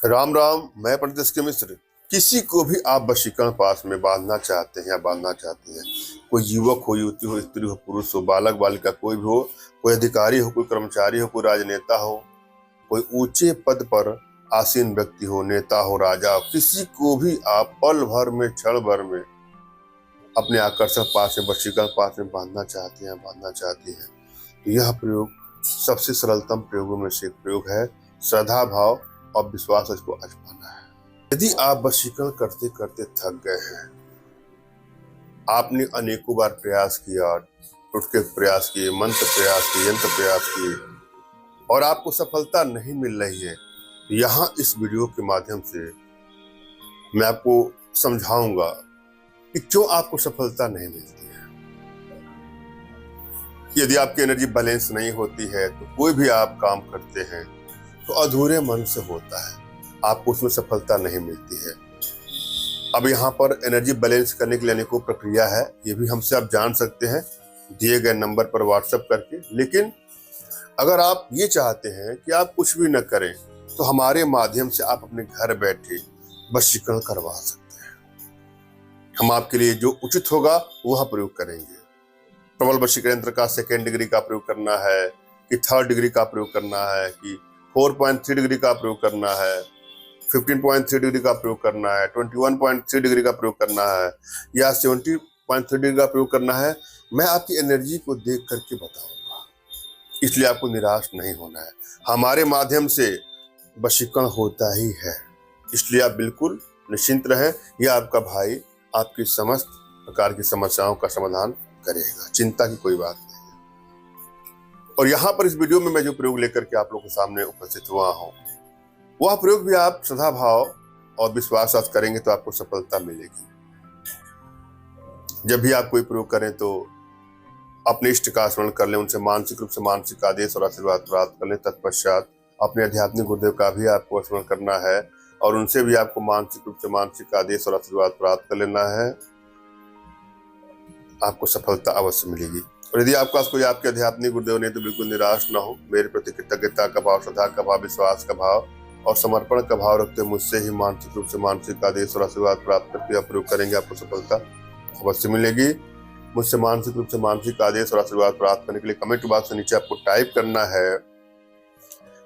राम राम। मैं पंडित एस के मिश्र। किसी को भी आप वशीकरण पास में बांधना चाहते हैं या बांधना चाहते हैं, कोई युवक हो, युवती हो, स्त्री हो, पुरुष हो, बालक बालिका कोई भी हो, कोई अधिकारी हो, कोई कर्मचारी हो, कोई राजनेता हो, कोई ऊंचे पद पर आसीन व्यक्ति हो, नेता हो, राजा हो, किसी को भी आप पल भर में, क्षण भर में अपने आकर्षक पास में, वशीकरण पास में बांधना चाहते हैं, बांधना चाहती हैं, तो यह प्रयोग सबसे सरलतम प्रयोगों में से एक प्रयोग है। श्रद्धा भाव और विश्वास इसको आजमाना है। यदि आप वशीकरण करते करते थक गए हैं, आपने अनेकों बार प्रयास किया, टुटके प्रयास किए, मंत्र प्रयास किए, यंत्र प्रयास किए और आपको सफलता नहीं मिल रही है, यहाँ इस वीडियो के माध्यम से मैं आपको समझाऊंगा कि क्यों आपको सफलता नहीं मिलती है। यदि आपकी एनर्जी बैलेंस नहीं होती है तो कोई भी आप काम करते हैं तो अधूरे मन से होता है, आपको उसमें सफलता नहीं मिलती है। अब यहाँ पर एनर्जी बैलेंस करने के लिए अनेकों प्रक्रिया है, ये भी हमसे आप जान सकते हैं दिए गए नंबर पर व्हाट्सएप करके। लेकिन अगर आप ये चाहते हैं कि आप कुछ भी न करें तो हमारे माध्यम से आप अपने घर बैठे वशीकरण करवा सकते हैं। हम आपके लिए जो उचित होगा वह प्रयोग करेंगे। प्रबल वशीकरण यंत्र का 2nd डिग्री का प्रयोग करना है कि 3rd डिग्री का प्रयोग करना है कि 4.3 डिग्री का प्रयोग करना है, 15.3 डिग्री का प्रयोग करना है, 21.3 डिग्री का प्रयोग करना है या 70.3 डिग्री का प्रयोग करना है, मैं आपकी एनर्जी को देख करके बताऊंगा। इसलिए आपको निराश नहीं होना है, हमारे माध्यम से वशीकरण होता ही है, इसलिए आप बिल्कुल निश्चिंत रहें। यह आपका भाई आपकी समस्त प्रकार की समस्याओं का समाधान करेगा, चिंता की कोई बात नहीं। और यहाँ पर इस वीडियो में मैं जो प्रयोग लेकर के आप लोगों के सामने उपस्थित हुआ हूँ, वह प्रयोग भी आप श्रद्धा भाव और विश्वास करेंगे तो आपको सफलता मिलेगी। जब भी आप कोई प्रयोग करें तो अपने इष्ट का स्मरण कर लें, उनसे मानसिक रूप से मानसिक आदेश और आशीर्वाद प्राप्त कर लें। तत्पश्चात अपने आध्यात्मिक गुरुदेव का भी आपको स्मरण करना है और उनसे भी आपको मानसिक रूप से मानसिक आदेश और आशीर्वाद प्राप्त कर लेना है। आपको सफलता अवश्य मिलेगी। और यदि आपके पास कोई आपके आध्यात्मिक गुरुदेव नहीं तो बिल्कुल निराश ना हो। मेरे प्रति कृतज्ञता का भाव, श्रद्धा का भाव, विश्वास का भाव और समर्पण का भाव रखते हुए मुझसे ही मानसिक रूप से मानसिक आदेश और आशीर्वाद प्राप्त करके आप प्रयोग करेंगे, आपको सफलता अवश्य मिलेगी। मुझसे मानसिक रूप से मानसिक आदेश और आशीर्वाद प्राप्त करने के लिए कमेंट बॉक्स के नीचे आपको टाइप करना है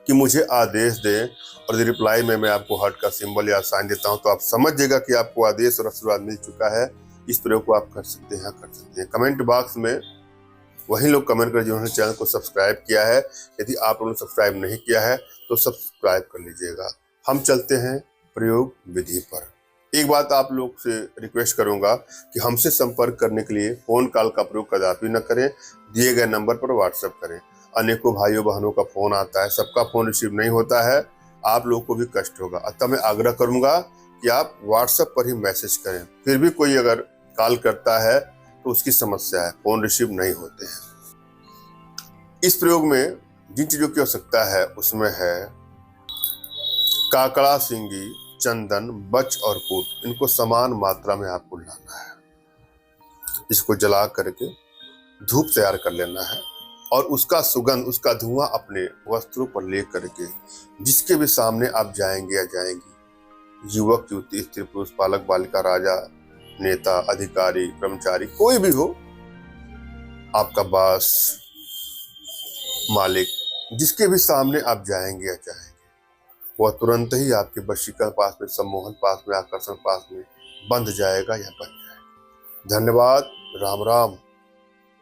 कि मुझे आदेश दें, और यदि रिप्लाई में मैं आपको हार्ट का सिंबल या साइन देता हूं तो आप समझ जाएगा कि आपको आदेश और आशीर्वाद मिल चुका है। इस प्रयोग को आप कर सकते हैं, कर सकते हैं। कमेंट बॉक्स में वही लोग कमेंट करें जिन्होंने चैनल को सब्सक्राइब किया है। यदि आप लोगों ने सब्सक्राइब नहीं किया है तो सब्सक्राइब कर लीजिएगा। हम चलते हैं प्रयोग विधि पर। एक बात आप लोग से रिक्वेस्ट करूंगा कि हमसे संपर्क करने के लिए फोन कॉल का प्रयोग कदापि न करें, दिए गए नंबर पर व्हाट्सएप करें। अनेकों भाइयों बहनों का फोन आता है, सबका फोन रिसीव नहीं होता है, आप लोगों को भी कष्ट होगा। अतः मैं आग्रह करूंगा कि आप व्हाट्सएप पर ही मैसेज करें। फिर भी कोई अगर कॉल करता है तो उसकी समस्या है, फोन रिसीव नहीं होते हैं। इस प्रयोग में जिन चीजों की आवश्यकता है उसमें है काकड़ा, सिंगी, चंदन, बच और कूट। इनको समान मात्रा में आपको लाना है। इसको जला करके धूप तैयार कर लेना है और उसका सुगंध, उसका धुआं अपने वस्त्रों पर ले करके जिसके भी सामने आप जाएंगे या जाएंगी, युवक, युवती, स्त्री, पुरुष, बालक बालिका, राजा, नेता, अधिकारी, कर्मचारी कोई भी हो, आपका बॉस, मालिक, जिसके भी सामने आप जाएंगे या जाएंगे, वह तुरंत ही आपके वशीकरण पास में, सम्मोहन पास में, आकर्षण पास में बंध जाएगा या बन जाएगा। धन्यवाद। राम राम।